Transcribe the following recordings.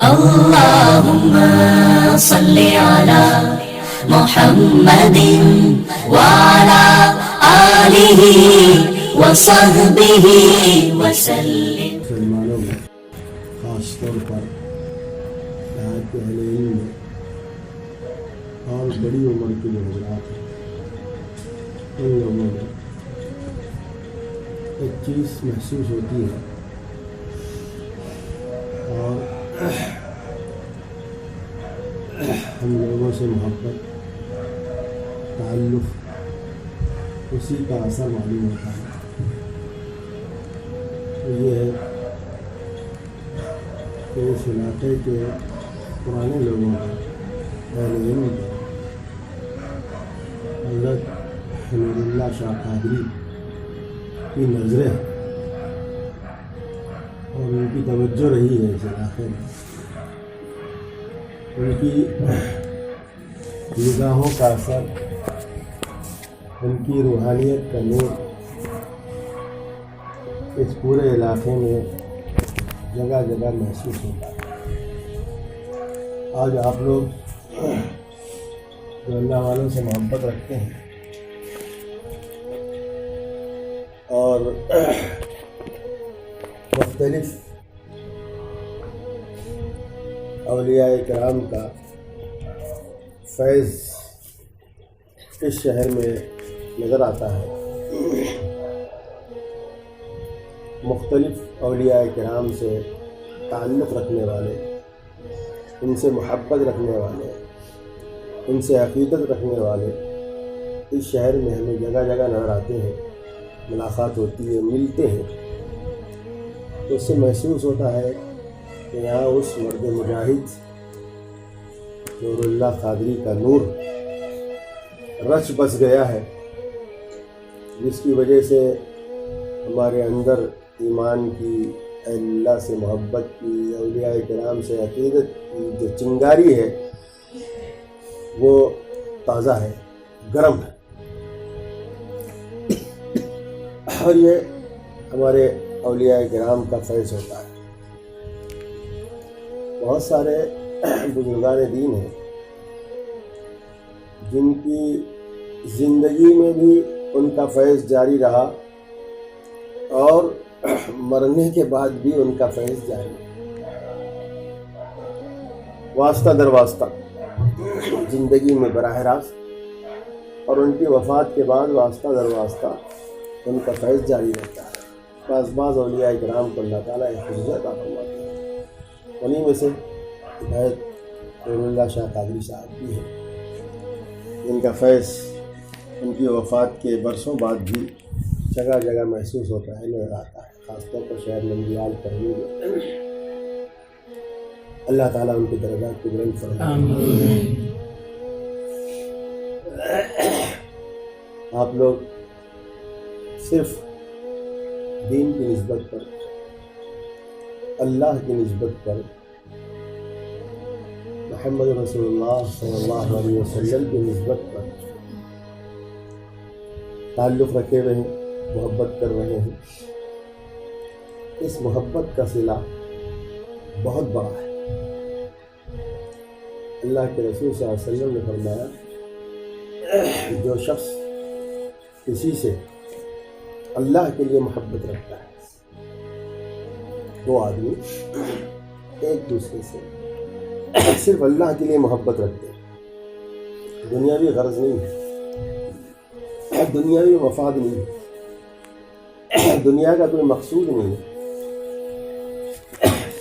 اللهم صل على محمد وعلى آلہ وصحبہ وسلم۔ مسلمانوں میں خاص طور پر آج کے اہل علم میں اور بڑی عمر کے جو حضرات ہیں ان لوگوں میں ایک چیز محسوس ہوتی ہے اور ہم لوگوں سے محبت تعلق اسی کا اثر معلوم ہوتا ہے۔ یہ ہے کہ اس علاقے کے پرانے لوگوں کا اہل علم کا حضرت حمید اللہ شاہ قادری کی نظریں اور ان کی توجہ رہی ہے اس علاقے میں، ان کی نگاہوں کا اثر، ان کی روحانیت کا نور اس پورے علاقے میں جگہ جگہ محسوس ہوتا ہے۔ آج آپ لوگ جو اللہ والوں سے محبت رکھتے ہیں اور مختلف اولیاء کرام کا فیض اس شہر میں نظر آتا ہے، مختلف اولیاء کرام سے تعلق رکھنے والے، ان سے محبت رکھنے والے، ان سے عقیدت رکھنے والے اس شہر میں ہمیں جگہ جگہ نظر آتے ہیں، ملاقات ہوتی ہے، ملتے ہیں، تو اس سے محسوس ہوتا ہے کہ یہاں اس مرد مجاہد نور اللہ قادری کا نور رچ بس گیا ہے، جس کی وجہ سے ہمارے اندر ایمان کی، اللہ سے محبت کی، اولیاء کرام سے عقیدت کی جو چنگاری ہے وہ تازہ ہے، گرم ہے، اور یہ ہمارے اولیاء کرام کا فیض ہوتا ہے۔ بہت سارے بزرگان دین ہیں جن کی زندگی میں بھی ان کا فیض جاری رہا اور مرنے کے بعد بھی ان کا فیض جاری رہا، واسطہ در واسطہ زندگی میں براہ راست اور ان کی وفات کے بعد واسطہ در واسطہ ان کا فیض جاری رہتا ہے۔ بعض اولیاء کرام کو اللہ تعالیٰ حفظ عطا فرماتے ہیں، انہیں میں سے ہدایت نور اللہ شاہ قادری صاحب بھی ہیں، جن کا فیض ان کی وفات کے برسوں بعد بھی جگہ جگہ محسوس ہوتا ہے، نظر آتا ہے، خاص طور پر شہر ننگیال کرنی میں۔ اللہ تعالیٰ ان کے درجات کو بلند فرمائے۔ آپ لوگ صرف دین کی نسبت پر، اللہ کی نسبت پر، محمد رسول اللہ صلی اللہ علیہ وسلم کی نسبت پر تعلق رکھے ہوئے ہیں، محبت کر رہے ہیں۔ اس محبت کا صلہ بہت بڑا ہے۔ اللہ کے رسول صلی اللہ علیہ وسلم نے فرمایا جو شخص کسی سے اللہ کے لیے محبت رکھتا ہے، وہ آدمی ایک دوسرے سے صرف اللہ کے لیے محبت رکھتے ہیں، دنیاوی غرض نہیں ہے، دنیاوی مفاد نہیں ہے، دنیا کا کوئی مقصود نہیں ہے،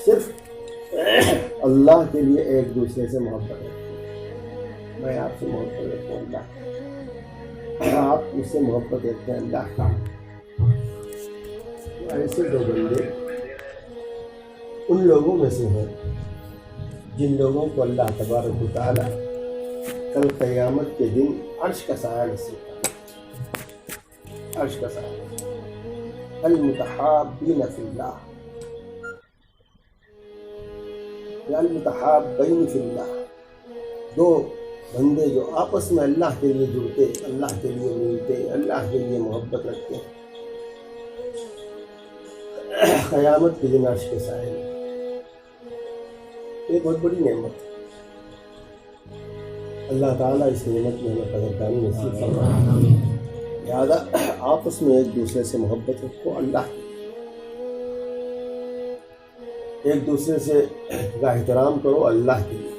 صرف اللہ کے لیے ایک دوسرے سے محبت رکھتے ہیں۔ میں آپ سے محبت رکھتا ہوں اللہ، آپ مجھ سے محبت رکھتے ہیں اللہ کا۔ ایسے دو بندے ان لوگوں میں سے ہیں جن لوگوں کو اللہ تبارک و تعالیٰ کل قیامت کے دن عرش کا سایہ نصیب کرے، عرش کا سایہ، المتحابین فی اللہ، یا المتحابین فی اللہ، دو بندے جو آپس میں اللہ کے لیے جڑتے، اللہ کے لیے ملتے، اللہ کے لیے محبت رکھتے ہیں، قیامت کے دن عرش کے سائے میں۔ یہ بہت بڑی نعمت ہے. اللہ تعالیٰ اس نعمت میں ہمیں قدردانی نصیب فرمائے. لہٰذا آپس میں ایک دوسرے سے محبت رکھو اللہ کی، ایک دوسرے سے کا احترام کرو اللہ کے لیے.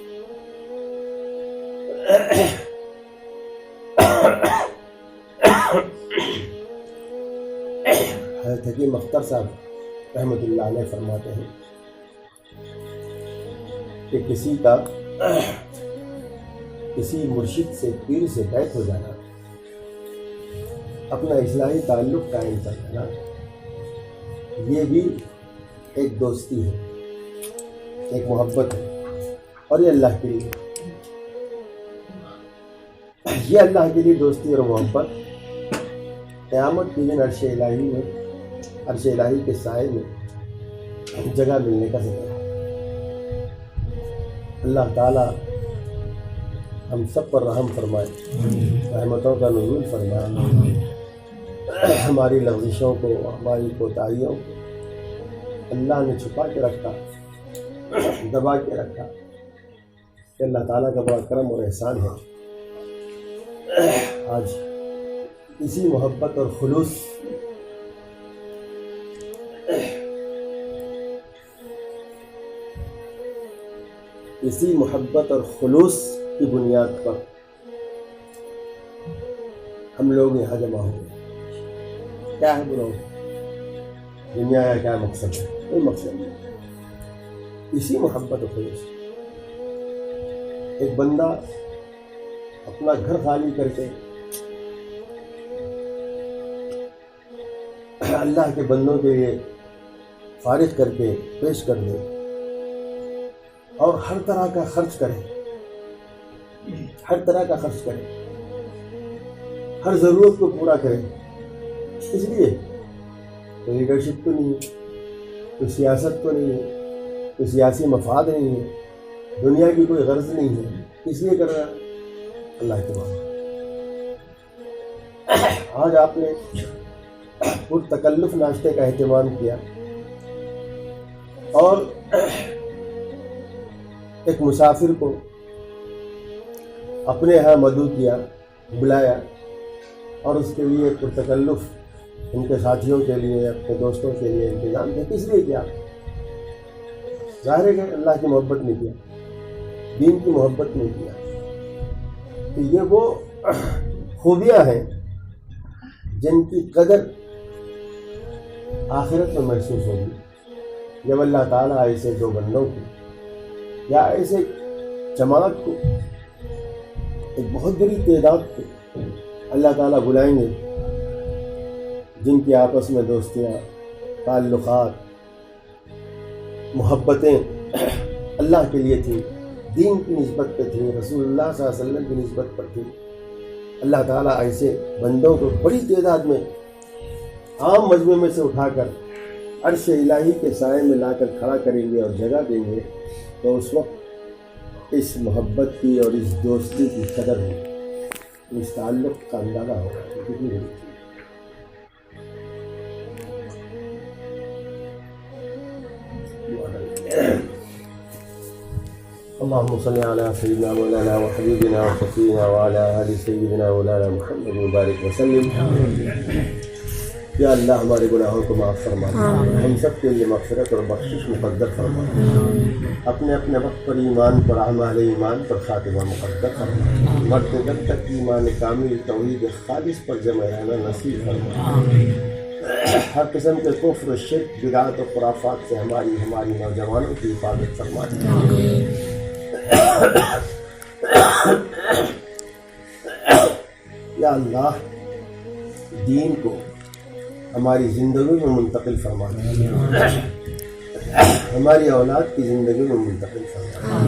حضرت حکیم اختر صاحب رحمۃ اللہ علیہ فرماتے ہیں کہ کسی مرشد سے پیر سے بیعت ہو جانا، اپنا اصلاحی تعلق قائم کر لینا، یہ بھی ایک دوستی ہے، ایک محبت ہے. اور یہ اللہ کے لیے، یہ اللہ کے لیے دوستی اور محبت قیامت کے دن عرش الہی میں، عرش الہی کے سائے میں جگہ ملنے کا ذکر ہے. اللہ تعالیٰ ہم سب پر رحم فرمائے، رحمتوں کا نزول فرمائے، ہماری لغزشوں کو، ہماری کوتاہیوں کو اللہ نے چھپا کے رکھا، دبا کے رکھا. کہ اللہ تعالیٰ کا بڑا کرم اور احسان ہے. آج اسی محبت اور خلوص کی بنیاد پر ہم لوگ یہاں جمع ہو گئے. کیا ہے بولو، دنیا کا کیا مقصد ہے؟ کوئی مقصد نہیں. اسی محبت اور خلوص ایک بندہ اپنا گھر خالی کر کے اللہ کے بندوں کے لیے فارغ کر کے پیش کر دے اور ہر طرح کا خرچ کرے، ہر طرح کا خرچ کرے، ہر ضرورت کو پورا کرے. اس لیے کوئی لیڈرشپ تو نہیں ہے، کوئی سیاست تو نہیں ہے، کوئی سیاسی مفاد نہیں ہے، دنیا کی کوئی غرض نہیں ہے. اس لیے کر رہا اللہ کے بعد. آج آپ نے پرتکلف ناشتے کا اہتمام کیا اور ایک مسافر کو اپنے یہاں مدعو کیا، بلایا، اور اس کے لیے پرتکلف ان کے ساتھیوں کے لیے، اپنے دوستوں کے لیے انتظام کیا. کس لیے کیا؟ ظاہر ہے کہ اللہ کی محبت نہیں کیا، دین کی محبت نہیں کیا. تو یہ وہ خوبیاں ہیں جن کی قدر آخرت میں محسوس ہوگی جب اللہ تعالیٰ ایسے دو بندوں کو یا ایسے جماعت کو، ایک بہت بڑی تعداد کو اللہ تعالیٰ بلائیں گے جن کی آپس میں دوستیاں، تعلقات، محبتیں اللہ کے لیے تھیں، دین کی نسبت پہ تھیں، رسول اللہ صلی اللہ علیہ وسلم کی نسبت پر تھیں. اللہ تعالیٰ ایسے بندوں کو بڑی تعداد میں عام مجمع میں سے اٹھا کر عرش الہی کے سائے میں لا کر کھڑا کریں گے اور جگہ دیں گے. تو اس وقت اس محبت کی اور اس دوستی کی قدر ہوگی، اس تعلق کا اندازہ ہوگا کہ کتنی بڑی تھی. اللهم صل على سيدنا مولانا وحبيبنا وشفيعنا وعلى آل سيدنا مولانا محمد وبارك وسلم. یا اللہ ہمارے گناہوں کو معاف فرما، ہم سب کے لیے مغفرت اور بخشش مقدر فرما، اپنے اپنے وقت پر ایمان پر، اعمال ایمان پر خاتمہ مقدر فرما، مرتے دم تک ایمان کامل توحید خالص پر جمع رہنا نصیب فرما. ہر قسم کے کفر، شرک، بدعت و خرافات سے ہماری نوجوانوں کی حفاظت فرما. یا اللہ دین کو ہماری زندگی میں منتقل فرما، ہماری اولاد کی زندگی میں منتقل فرما.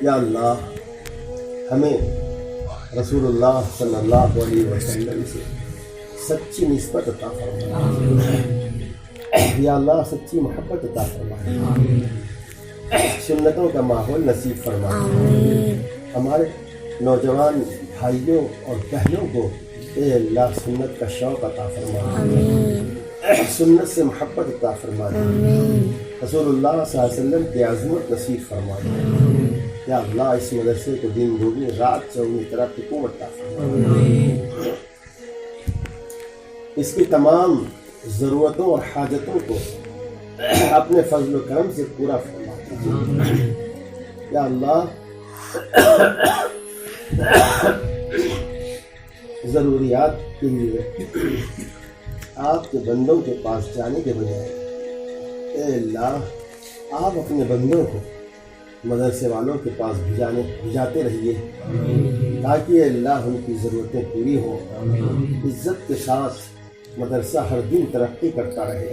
یا اللہ ہمیں رسول اللہ صلی اللہ علیہ وسلم سے سچی نسبت عطا فرما. یا اللہ سچی محبت عطا فرما، سنتوں کا ماحول نصیب فرما. ہمارے نوجوان بھائیوں اور بہنوں کو اے اللہ سنت کا شوق عطا فرما، سنت سے محبت عطا فرما. رسول اللہ صلی اللہ علیہ وسلم کی عظمت نصیب فرما دے یا اللہ، اس مدرسے کو دن دوگنی رات چوگنی طرح حکومت عطا فرما دے، اس کی تمام ضرورتوں اور حاجتوں کو اپنے فضل و کرم سے پورا فرما دے یا اللہ۔ ضروریات کے لیے آپ کے بندوں کے پاس جانے کے بجائے اے اللہ آپ اپنے بندوں کو مدرسے والوں کے پاس بھجاتے رہیے تاکہ اے اللہ ان کی ضرورتیں پوری ہوں، عزت کے ساتھ مدرسہ ہر دن ترقی کرتا رہے،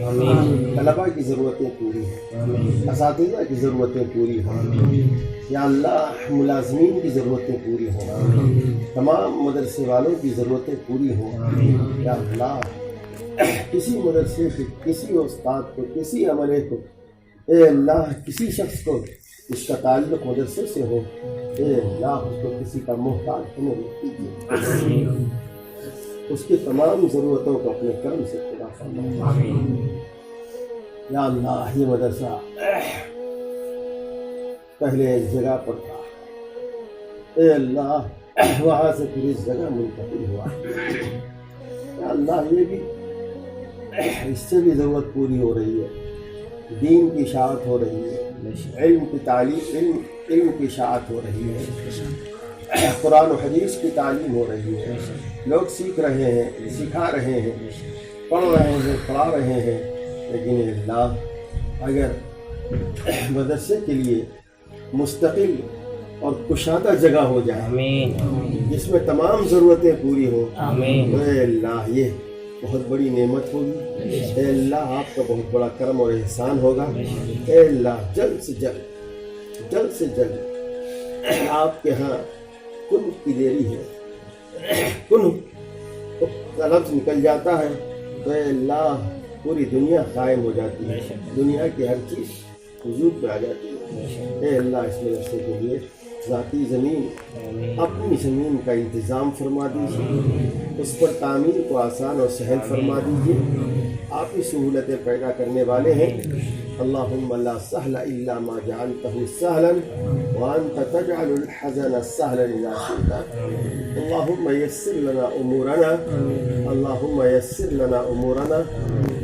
طلباء کی ضرورتیں پوری ہوں، اساتذہ کی ضرورتیں پوری ہوں یا اللہ، ملازمین کی ضرورتیں پوری ہوں، تمام مدرسے والوں کی ضرورتیں پوری ہوں یا اللہ۔ کسی مدرسے کو، کسی استاد کو، کسی عملے کو اے اللہ، کسی شخص کو اس کا تعلق مدرسے سے ہو اے اللہ، اس کو کسی کا محتاج ہونے مت کیجیے، اس کی تمام ضرورتوں کو اپنے کرم سے پورا فرما یا اللہ۔ یہ مدرسہ پہلے ایک جگہ پر تھا اے اللہ، وہاں سے پھر اس جگہ منتقل ہوا یا اللہ، یہ بھی اس سے بھی ضرورت پوری ہو رہی ہے، دین کی اشاعت ہو رہی ہے، علم کی تعلیم، علم کی اشاعت ہو رہی ہے، قرآن و حدیث کی تعلیم ہو رہی ہے، لوگ سیکھ رہے ہیں، سکھا رہے ہیں، پڑھ رہے ہیں، پڑھا رہے ہیں، لیکن اللہ اگر مدرسے کے لیے مستقل اور کشادہ جگہ ہو جائے جس میں تمام ضرورتیں پوری ہوں تو اے اللہ یہ بہت بڑی نعمت ہوگی، اے اللہ آپ کا بہت بڑا کرم اور احسان ہوگا، اے اللہ جلد سے جلد آپ کے ہاں کن کی دیری ہے، کن کا لفظ نکل جاتا ہے تو اے اللہ پوری دنیا قائم ہو جاتی ہے، دنیا کی ہر چیز وجود میں آ جاتی ہے، اے اللہ اس مدرسے کے لیے ذاتی زمین، اپنی زمین کا انتظام فرما دیجیے، اس پر تعمیر کو آسان اور سہل فرما دیجیے، آپ ہی سہولتیں پیدا کرنے والے ہیں۔ اللہم لا سہل الا ما جعلته سہلا وانت تجعل الحزن سہلا اذا شئت، اللہم یسر لنا امورنا، اللہم یسر لنا امورنا،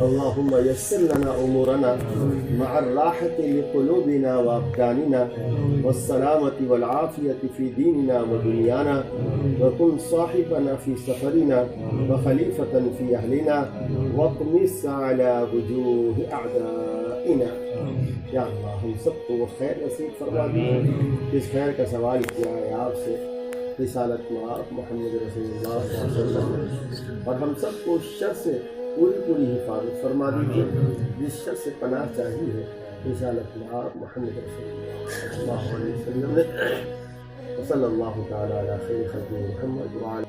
اللہم یسر لنا امورنا مع الراحة لقلوبنا وابداننا والسلامة والعافية في ديننا ودنيانا، وكن صاحبنا في سفرنا وخليفة في أهلنا واطمس على وجوه أعدائنا یا اللہ ہم سب کو وہ خیر نصیب فرما دیجیے، اس خیر کا سوال کیا ہے آپ سے، رسالت مآب محمد رسول اللہ صلی اللہ علیہ وسلم، اور ہم سب کو شر سے پوری حفاظت فرما دیجیے، جس شر سے پناہ چاہیے ہے رسالت مآب محمد رسول اللہ صلی اللہ علیہ وسلم نے، صلی اللہ تعالیٰ علی خیر خلق محمد وعلی